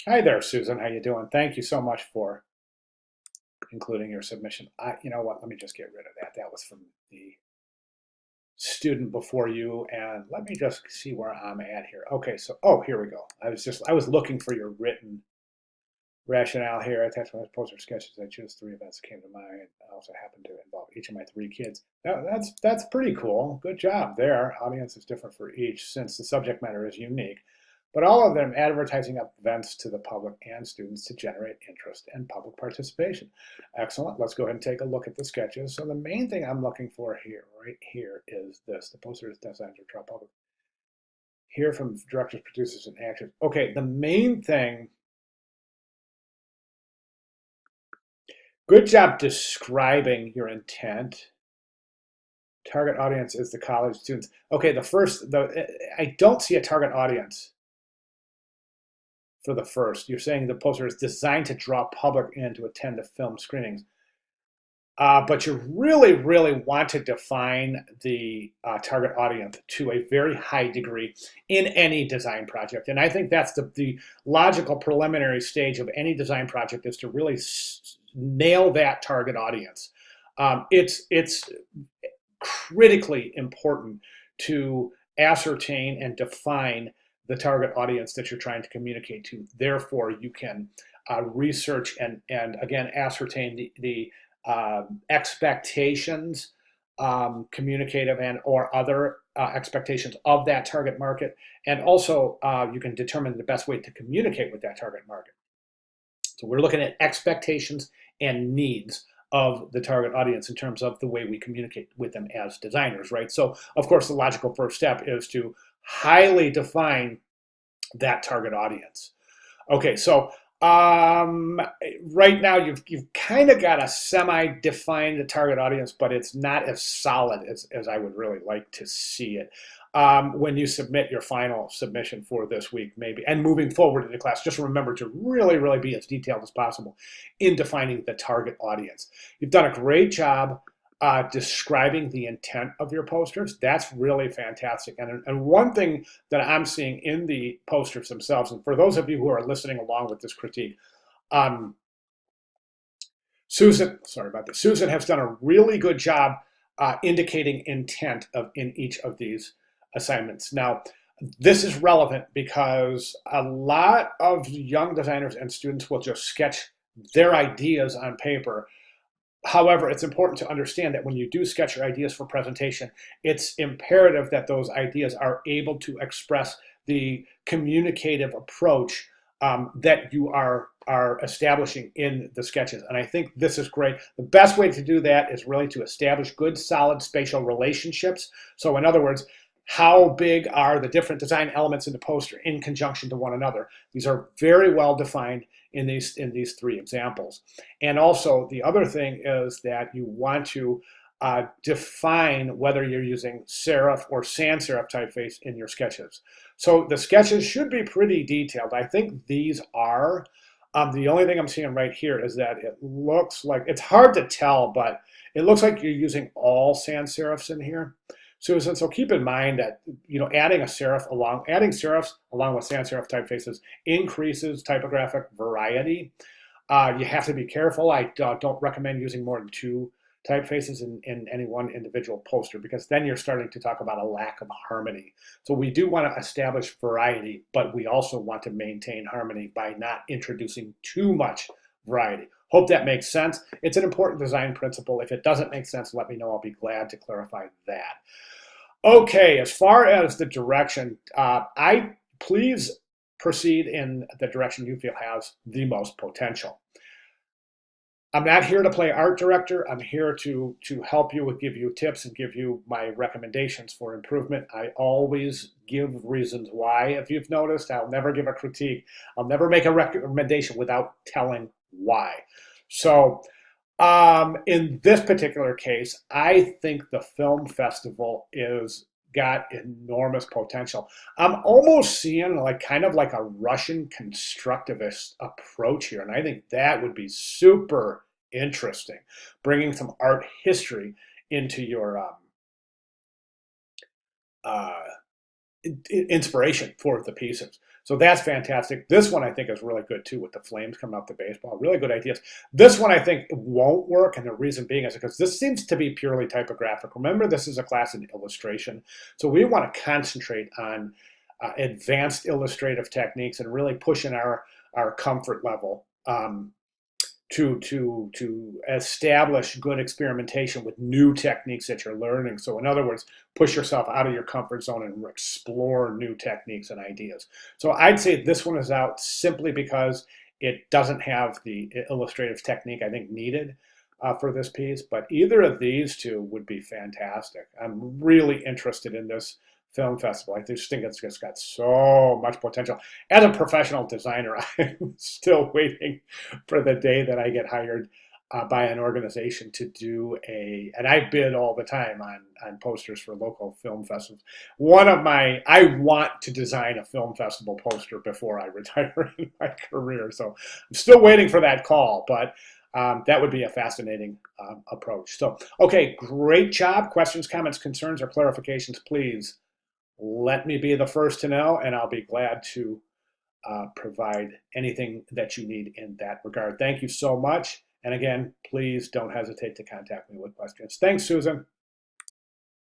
Hi there, Susan. How you doing? Thank you so much for including your submission. You know what? Let me just get rid of that. That was from the student before you, and let me just see where I'm at here. Okay, so here we go. I was looking for your written rationale here. Attached to my poster sketches, I choose three events that came to mind. I also happen to involve each of my three kids. That's pretty cool. Good job there. Audience is different for each since the subject matter is unique, but all of them advertising events to the public and students to generate interest and public participation. Excellent. Let's go ahead and take a look at the sketches. So the main thing I'm looking for here, right here, is this. The poster is designed to draw public. Hear from directors, producers, and actors. Okay, the main thing. Good job describing your intent. Target audience is the college students. Okay, I don't see a target audience for the first. You're saying the poster is designed to draw public in to attend the film screenings. But you really, really want to define the target audience to a very high degree in any design project. And I think that's the logical preliminary stage of any design project is to really nail that target audience. It's critically important to ascertain and define the target audience that you're trying to communicate to. Therefore, you can research and again ascertain the expectations, communicative and or other expectations of that target market, and also you can determine the best way to communicate with that target market. So we're looking at expectations and needs of the target audience in terms of the way we communicate with them as designers, right? So of course, the logical first step is to highly define that target audience. Okay, so right now you've kind of got a semi-defined target audience, but it's not as solid as I would really like to see it. When you submit your final submission for this week, maybe, and moving forward in the class, just remember to really, really be as detailed as possible in defining the target audience. You've done a great job describing the intent of your posters. That's really fantastic. And one thing that I'm seeing in the posters themselves, and for those of you who are listening along with this critique, Susan, sorry about this, Susan has done a really good job indicating intent in each of these assignments. Now, this is relevant because a lot of young designers and students will just sketch their ideas on paper. However, it's important to understand that when you do sketch your ideas for presentation, it's imperative that those ideas are able to express the communicative approach that you are establishing in the sketches. And I think this is great. The best way to do that is really to establish good, solid spatial relationships. So in other words, how big are the different design elements in the poster in conjunction to one another? These are very well defined in these three examples. And also the other thing is that you want to define whether you're using serif or sans serif typeface in your sketches. So the sketches should be pretty detailed. I think these are. The only thing I'm seeing right here is that it looks like, it's hard to tell, but it looks like you're using all sans serifs in here. So keep in mind that adding serifs along with sans serif typefaces increases typographic variety. You have to be careful. I don't recommend using more than two typefaces in any one individual poster because then you're starting to talk about a lack of harmony. So we do want to establish variety, but we also want to maintain harmony by not introducing too much variety. Hope that makes sense. It's an important design principle. If it doesn't make sense, let me know. I'll be glad to clarify that. Okay, as far as the direction, please proceed in the direction you feel has the most potential. I'm not here to play art director. I'm here to help you, give you tips and give you my recommendations for improvement. I always give reasons why. If you've noticed, I'll never give a critique. I'll never make a recommendation without telling why. So in this particular case, I think the film festival is got enormous potential. I'm almost seeing kind of like a Russian constructivist approach here, and I think that would be super interesting, bringing some art history into your inspiration for the pieces. So that's fantastic. This one I think is really good too with the flames coming out the baseball. Really good ideas. This one I think won't work, and the reason being is because this seems to be purely typographic. Remember, this is a class in illustration. So we want to concentrate on advanced illustrative techniques and really pushing our comfort level. To establish good experimentation with new techniques that you're learning. So in other words, push yourself out of your comfort zone and explore new techniques and ideas. So I'd say this one is out simply because it doesn't have the illustrative technique I think needed for this piece, but either of these two would be fantastic. I'm really interested in this film festival. I just think it's just got so much potential. As a professional designer, I'm still waiting for the day that I get hired by an organization to do and I bid all the time on posters for local film festivals. I want to design a film festival poster before I retire in my career. So I'm still waiting for that call, but that would be a fascinating approach. So, okay, great job. Questions, comments, concerns, or clarifications, please let me be the first to know, and I'll be glad to provide anything that you need in that regard. Thank you so much. And again, please don't hesitate to contact me with questions. Thanks, Susan.